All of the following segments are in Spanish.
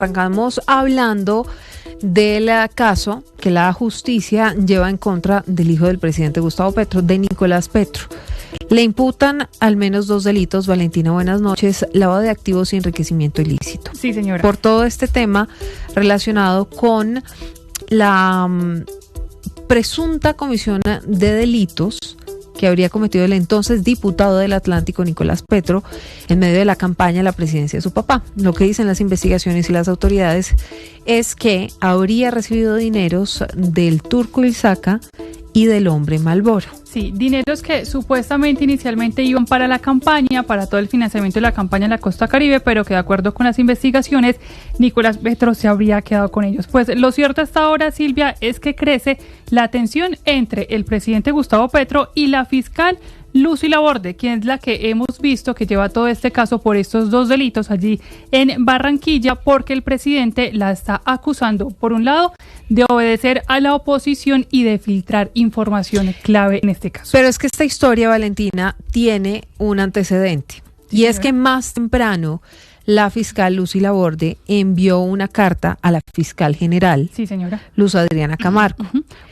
Arrancamos hablando del caso que la justicia lleva en contra del hijo del presidente Gustavo Petro, de Nicolás Petro. Le imputan al menos 2 delitos. Valentina, buenas noches. Lavado de activos y enriquecimiento ilícito. Sí, señora. Por todo este tema relacionado con la presunta comisión de delitos que habría cometido el entonces diputado del Atlántico, Nicolás Petro, en medio de la campaña a la presidencia de su papá. Lo que dicen las investigaciones y las autoridades es que habría recibido dineros del Turco Ilzaca y del hombre Malboro. Sí, dineros que supuestamente inicialmente iban para la campaña, para todo el financiamiento de la campaña en la costa Caribe, pero que de acuerdo con las investigaciones, Nicolás Petro se habría quedado con ellos. Pues lo cierto hasta ahora, Silvia, es que crece la tensión entre el presidente Gustavo Petro y la fiscal Lucy Laborde, quien es la que hemos visto que lleva todo este caso por estos 2 delitos allí en Barranquilla, porque el presidente la está acusando, por un lado, de obedecer a la oposición y de filtrar información clave en este caso. Pero es que esta historia, Valentina, tiene un antecedente, y es que más temprano la fiscal Lucy Laborde envió una carta a la fiscal general, sí, señora, Luz Adriana Camargo.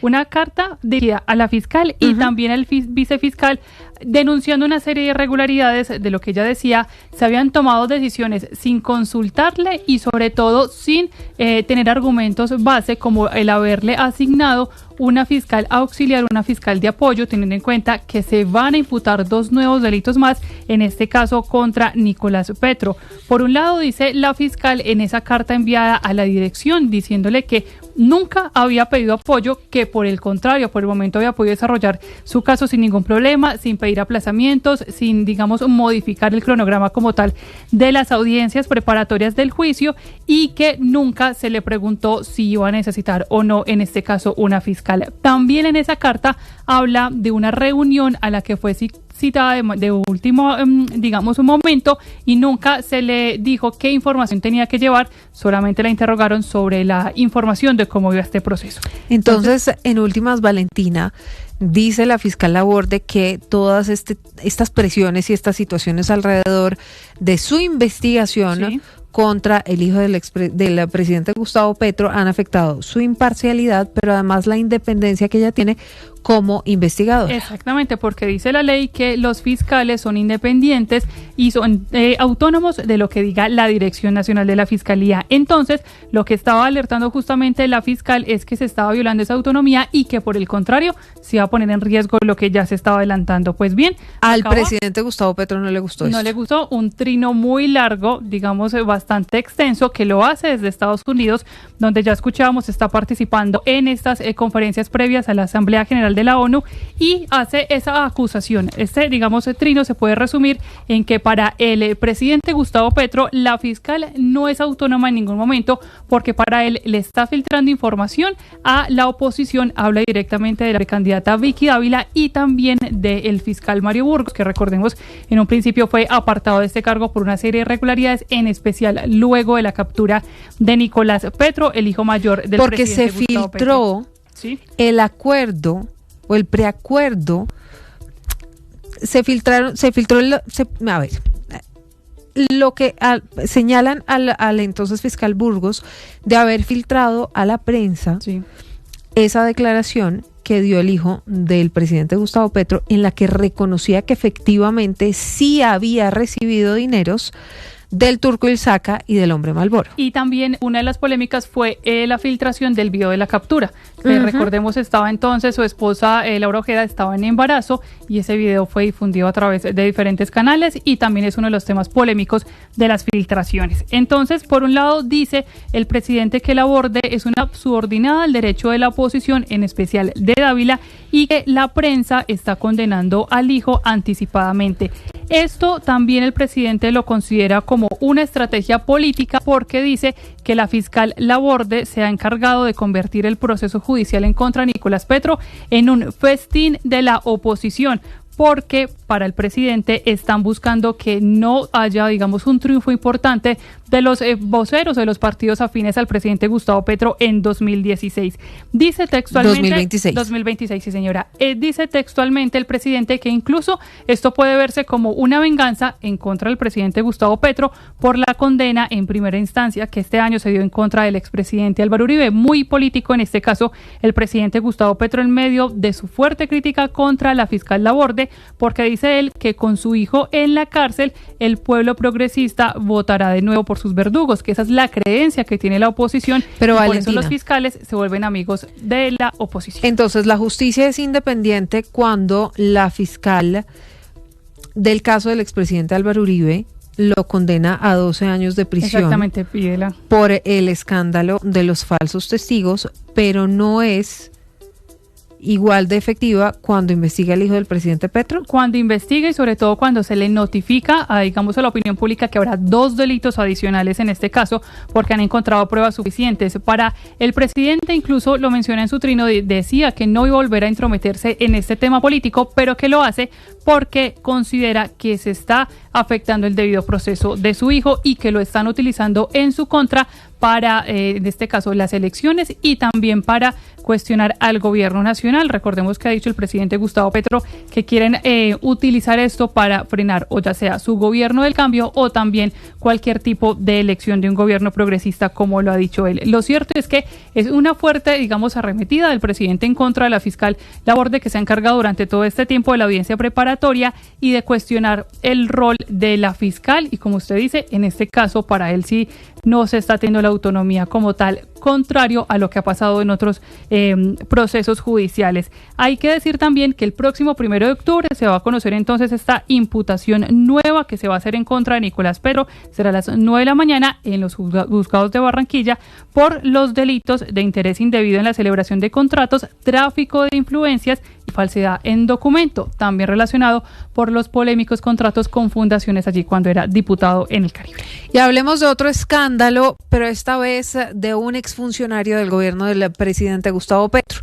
Una carta dirigida a la fiscal y también al vicefiscal, denunciando una serie de irregularidades. De lo que ella decía, se habían tomado decisiones sin consultarle y sobre todo sin tener argumentos base, como el haberle asignado una fiscal auxiliar, una fiscal de apoyo, teniendo en cuenta que se van a imputar 2 nuevos delitos más, en este caso contra Nicolás Petro. Por un lado, dice la fiscal en esa carta enviada a la dirección, diciéndole que nunca había pedido apoyo, que por el contrario, por el momento había podido desarrollar su caso sin ningún problema, sin pedir aplazamientos, sin, digamos, modificar el cronograma como tal de las audiencias preparatorias del juicio, y que nunca se le preguntó si iba a necesitar o no, en este caso, una fiscal. También en esa carta habla de una reunión a la que fue citada de último, digamos, un momento, y nunca se le dijo qué información tenía que llevar, solamente la interrogaron sobre la información de cómo iba este proceso. Entonces, en últimas, Valentina, dice la fiscal Laborde que todas estas presiones y estas situaciones alrededor de su investigación, sí, contra el hijo del presidente Gustavo Petro han afectado su imparcialidad, pero además la independencia que ella tiene como investigador. Exactamente, porque dice la ley que los fiscales son independientes y son autónomos de lo que diga la Dirección Nacional de la Fiscalía. Entonces, lo que estaba alertando justamente la fiscal es que se estaba violando esa autonomía y que por el contrario se iba a poner en riesgo lo que ya se estaba adelantando. Pues bien, al presidente Gustavo Petro no le gustó eso. No le gustó, un trino muy largo, digamos bastante extenso, que lo hace desde Estados Unidos, donde ya escuchábamos, está participando en estas conferencias previas a la Asamblea General de la ONU, y hace esa acusación. Digamos, trino se puede resumir en que para el presidente Gustavo Petro, la fiscal no es autónoma en ningún momento, porque para él le está filtrando información a la oposición. Habla directamente de la candidata Vicky Dávila y también del fiscal Mario Burgos, que recordemos en un principio fue apartado de este cargo por una serie de irregularidades, en especial luego de la captura de Nicolás Petro, el hijo mayor del porque presidente se Gustavo filtró Petro. ¿Sí? El acuerdo o el preacuerdo, lo que señalan al entonces fiscal Burgos de haber filtrado a la prensa, sí, esa declaración que dio el hijo del presidente Gustavo Petro, en la que reconocía que efectivamente sí había recibido dineros del Turco Ilzaca y del hombre Malboro. Y también una de las polémicas fue la filtración del video de la captura. Recordemos, estaba entonces su esposa Laura Ojeda, estaba en embarazo, y ese video fue difundido a través de diferentes canales, y también es uno de los temas polémicos de las filtraciones. Entonces, por un lado, dice el presidente que Laborde es una subordinada al derecho de la oposición, en especial de Dávila, y que la prensa está condenando al hijo anticipadamente. Esto también el presidente lo considera como una estrategia política, porque dice que la fiscal Laborde se ha encargado de convertir el proceso judicial en contra de Nicolás Petro en un festín de la oposición, porque para el presidente están buscando que no haya, digamos, un triunfo importante de los voceros de los partidos afines al presidente Gustavo Petro en 2016. Dice textualmente... 2026, sí señora. Dice textualmente el presidente que incluso esto puede verse como una venganza en contra del presidente Gustavo Petro por la condena en primera instancia que este año se dio en contra del expresidente Álvaro Uribe. Muy político en este caso el presidente Gustavo Petro en medio de su fuerte crítica contra la fiscal Laborde, porque dice él que con su hijo en la cárcel el pueblo progresista votará de nuevo por sus verdugos, que esa es la creencia que tiene la oposición. Pero por Valentina, eso los fiscales se vuelven amigos de la oposición. Entonces la justicia es independiente cuando la fiscal del caso del expresidente Álvaro Uribe lo condena a 12 años de prisión. Exactamente, pídela. Por el escándalo de los falsos testigos, pero no es igual de efectiva cuando investiga el hijo del presidente Petro. Cuando investiga y sobre todo cuando se le notifica a, digamos, a la opinión pública que habrá 2 delitos adicionales en este caso porque han encontrado pruebas suficientes. Para el presidente, incluso lo menciona en su trino, decía que no iba a volver a intrometerse en este tema político, pero que lo hace porque considera que se está afectando el debido proceso de su hijo y que lo están utilizando en su contra para, en este caso, las elecciones y también para cuestionar al gobierno nacional. Recordemos que ha dicho el presidente Gustavo Petro que quieren utilizar esto para frenar o ya sea su gobierno del cambio o también cualquier tipo de elección de un gobierno progresista, como lo ha dicho él. Lo cierto es que es una fuerte, digamos, arremetida del presidente en contra de la fiscal Laborde, que se ha encargado durante todo este tiempo de la audiencia preparatoria y de cuestionar el rol de la fiscal y, como usted dice, en este caso para él sí no se está teniendo la autonomía como tal, contrario a lo que ha pasado en otros procesos judiciales. Hay que decir también que el próximo 1 de octubre se va a conocer entonces esta imputación nueva que se va a hacer en contra de Nicolás Petro. Será a las 9 de la mañana en los juzgados de Barranquilla por los delitos de interés indebido en la celebración de contratos, tráfico de influencias y falsedad en documento, también relacionado por los polémicos contratos con fundaciones allí cuando era diputado en el Caribe. Y hablemos de otro escándalo, pero esta vez de un exfuncionario del gobierno del presidente Gustavo Petro.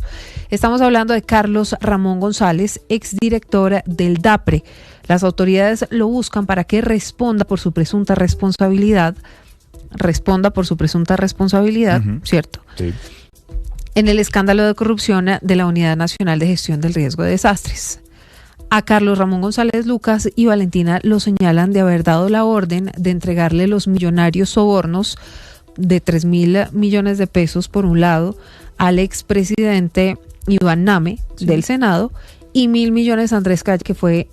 Estamos hablando de Carlos Ramón González, exdirector del DAPRE. Las autoridades lo buscan para que responda por su presunta responsabilidad, ¿cierto? Sí. En el escándalo de corrupción de la Unidad Nacional de Gestión del Riesgo de Desastres. A Carlos Ramón González Lucas y Valentina lo señalan de haber dado la orden de entregarle los millonarios sobornos de 3.000 millones de pesos por un lado al expresidente Iván Name del Senado y 1.000 millones a Andrés Calle, que fue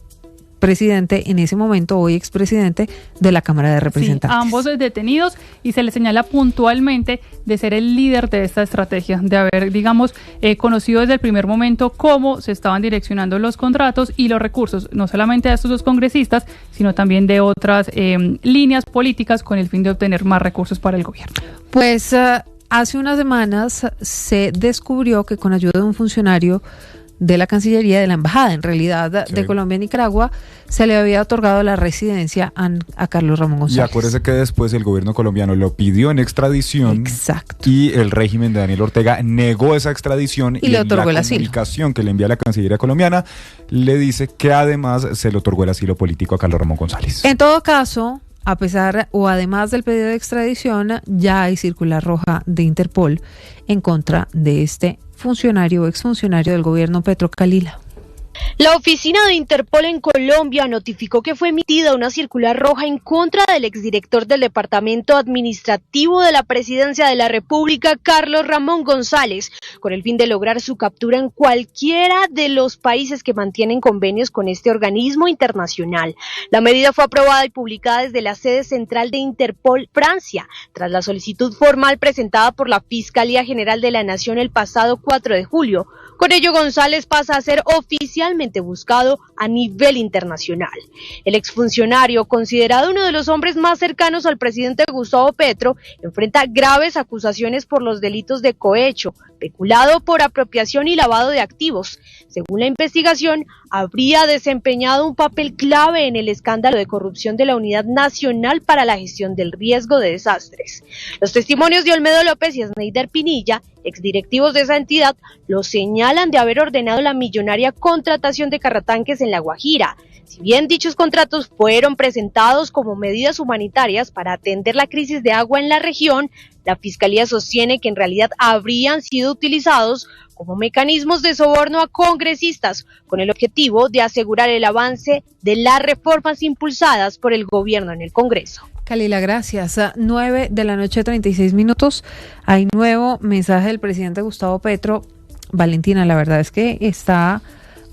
presidente en ese momento, hoy expresidente de la Cámara de Representantes. Sí, ambos detenidos y se le señala puntualmente de ser el líder de esta estrategia, de haber, digamos, conocido desde el primer momento cómo se estaban direccionando los contratos y los recursos, no solamente a estos 2 congresistas, sino también de otras líneas políticas con el fin de obtener más recursos para el gobierno. Pues hace unas semanas se descubrió que con ayuda de un funcionario de la Cancillería, de la Embajada, en realidad, de Colombia en Nicaragua, se le había otorgado la residencia a Carlos Ramón González. Y acuérdese que después el gobierno colombiano lo pidió en extradición. Exacto. Y el régimen de Daniel Ortega negó esa extradición y le otorgó el asilo. La comunicación que le envía la Cancillería colombiana le dice que además se le otorgó el asilo político a Carlos Ramón González. En todo caso, a pesar o además del pedido de extradición, ya hay circular roja de Interpol en contra de este funcionario o exfuncionario del gobierno Petro Kalila. La oficina de Interpol en Colombia notificó que fue emitida una circular roja en contra del exdirector del Departamento Administrativo de la Presidencia de la República, Carlos Ramón González, con el fin de lograr su captura en cualquiera de los países que mantienen convenios con este organismo internacional. La medida fue aprobada y publicada desde la sede central de Interpol, Francia, tras la solicitud formal presentada por la Fiscalía General de la Nación el pasado 4 de julio. Con ello, González pasa a ser oficialmente buscado a nivel internacional. El exfuncionario, considerado uno de los hombres más cercanos al presidente Gustavo Petro, enfrenta graves acusaciones por los delitos de cohecho, peculado por apropiación y lavado de activos. Según la investigación, habría desempeñado un papel clave en el escándalo de corrupción de la Unidad Nacional para la Gestión del Riesgo de Desastres. Los testimonios de Olmedo López y Sneider Pinilla, exdirectivos de esa entidad, lo señalan de haber ordenado la millonaria contratación de carratanques en La Guajira. Si bien dichos contratos fueron presentados como medidas humanitarias para atender la crisis de agua en la región, la Fiscalía sostiene que en realidad habrían sido utilizados como mecanismos de soborno a congresistas con el objetivo de asegurar el avance de las reformas impulsadas por el gobierno en el Congreso. Kalila, gracias. 9:36 p.m. Hay nuevo mensaje del presidente Gustavo Petro. Valentina, la verdad es que está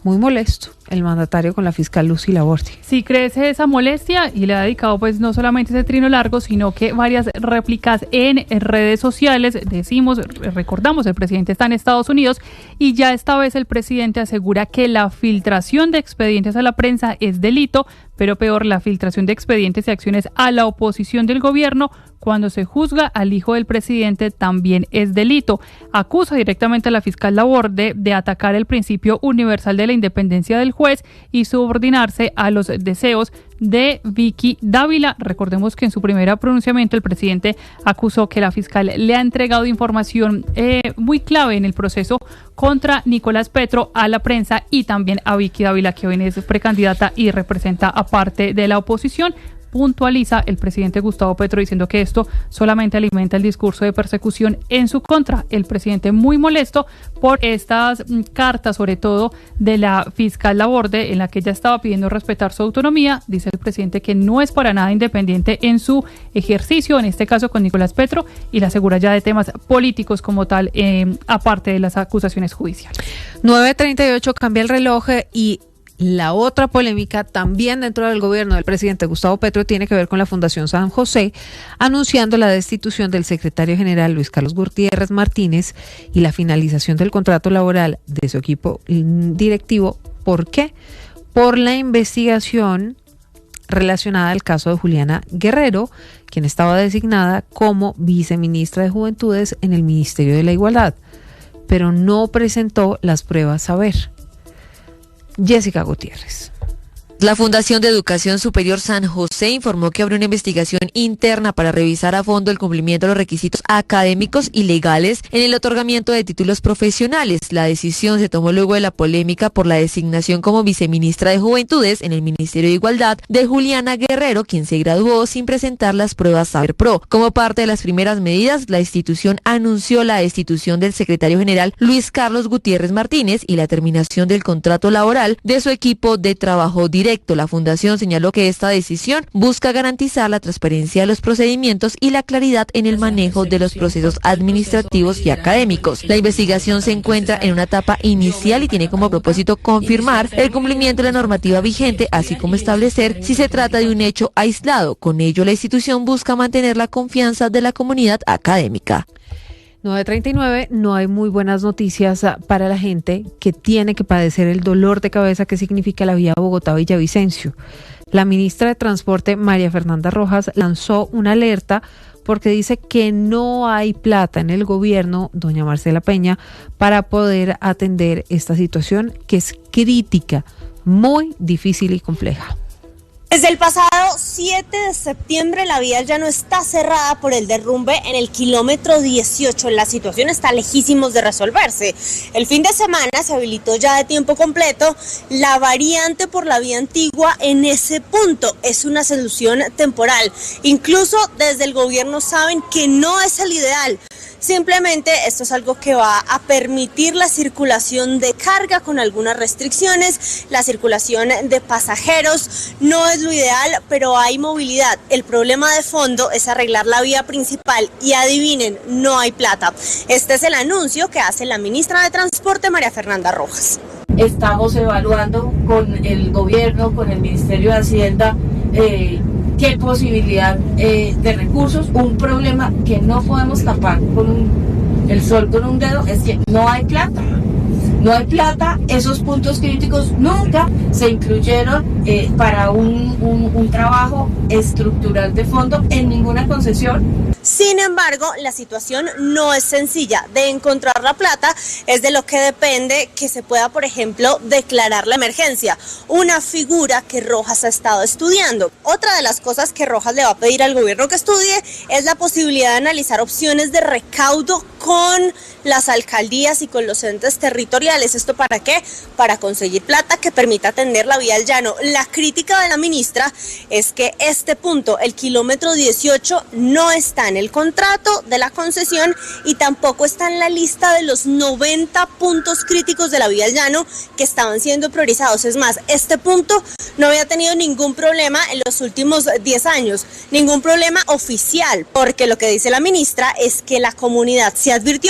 muy molesto el mandatario con la fiscal Lucy Laborde. Sí, crece esa molestia y le ha dedicado pues no solamente ese trino largo, sino que varias réplicas en redes sociales. Recordamos, el presidente está en Estados Unidos y ya esta vez el presidente asegura que la filtración de expedientes a la prensa es delito, pero peor, la filtración de expedientes y acciones a la oposición del gobierno cuando se juzga al hijo del presidente también es delito. Acusa directamente a la fiscal Laborde de atacar el principio universal de la independencia del juez y subordinarse a los deseos de Vicky Dávila. Recordemos que en su primer pronunciamiento el presidente acusó que la fiscal le ha entregado información muy clave en el proceso contra Nicolás Petro a la prensa y también a Vicky Dávila, que hoy es precandidata y representa a parte de la oposición. Puntualiza el presidente Gustavo Petro diciendo que esto solamente alimenta el discurso de persecución en su contra. El presidente muy molesto por estas cartas, sobre todo de la fiscal Laborde, en la que ella estaba pidiendo respetar su autonomía. Dice el presidente que no es para nada independiente en su ejercicio, en este caso con Nicolás Petro, y la asegura ya de temas políticos como tal, aparte de las acusaciones judiciales. 9:38, cambia el reloj y la otra polémica también dentro del gobierno del presidente Gustavo Petro tiene que ver con la Fundación San José, anunciando la destitución del secretario general Luis Carlos Gutiérrez Martínez y la finalización del contrato laboral de su equipo directivo. ¿Por qué? Por la investigación relacionada al caso de Juliana Guerrero, quien estaba designada como viceministra de Juventudes en el Ministerio de la Igualdad, pero no presentó las pruebas a ver. Jessica Gutiérrez. La Fundación de Educación Superior San José informó que abrió una investigación interna para revisar a fondo el cumplimiento de los requisitos académicos y legales en el otorgamiento de títulos profesionales. La decisión se tomó luego de la polémica por la designación como viceministra de Juventudes en el Ministerio de Igualdad de Juliana Guerrero, quien se graduó sin presentar las pruebas Saber Pro. Como parte de las primeras medidas, la institución anunció la destitución del secretario general Luis Carlos Gutiérrez Martínez y la terminación del contrato laboral de su equipo de trabajo directo. La Fundación señaló que esta decisión busca garantizar la transparencia de los procedimientos y la claridad en el manejo de los procesos administrativos y académicos. La investigación se encuentra en una etapa inicial y tiene como propósito confirmar el cumplimiento de la normativa vigente, así como establecer si se trata de un hecho aislado. Con ello, la institución busca mantener la confianza de la comunidad académica. 9:39, no hay muy buenas noticias para la gente que tiene que padecer el dolor de cabeza que significa la vía Bogotá-Villavicencio. La ministra de Transporte, María Fernanda Rojas, lanzó una alerta porque dice que no hay plata en el gobierno, doña Marcela Peña, para poder atender esta situación que es crítica, muy difícil y compleja. Desde el pasado 7 de septiembre la vía ya no está cerrada por el derrumbe en el kilómetro 18. La situación está lejísimos de resolverse. El fin de semana se habilitó ya de tiempo completo la variante por la vía antigua en ese punto. Es una solución temporal. Incluso desde el gobierno saben que no es el ideal. Simplemente esto es algo que va a permitir la circulación de carga con algunas restricciones, la circulación de pasajeros no es lo ideal, pero hay movilidad. El problema de fondo es arreglar la vía principal y adivinen, no hay plata. Este es el anuncio que hace la ministra de Transporte, María Fernanda Rojas. Estamos evaluando con el gobierno, con el Ministerio de Hacienda, qué posibilidad de recursos. Un problema que no podemos tapar con el sol con un dedo es que no hay plata. No hay plata, esos puntos críticos nunca se incluyeron para un trabajo estructural de fondo en ninguna concesión. Sin embargo, la situación no es sencilla. De encontrar la plata es de lo que depende que se pueda, por ejemplo, declarar la emergencia, una figura que Rojas ha estado estudiando. Otra de las cosas que Rojas le va a pedir al gobierno que estudie es la posibilidad de analizar opciones de recaudo con las alcaldías y con los entes territoriales. ¿Esto para qué? Para conseguir plata que permita atender la vía al llano. La crítica de la ministra es que este punto, el kilómetro 18, no está en el contrato de la concesión y tampoco está en la lista de los 90 puntos críticos de la vía al llano que estaban siendo priorizados. Es más, este punto no había tenido ningún problema en los últimos 10 años, ningún problema oficial, porque lo que dice la ministra es que la comunidad se advirtió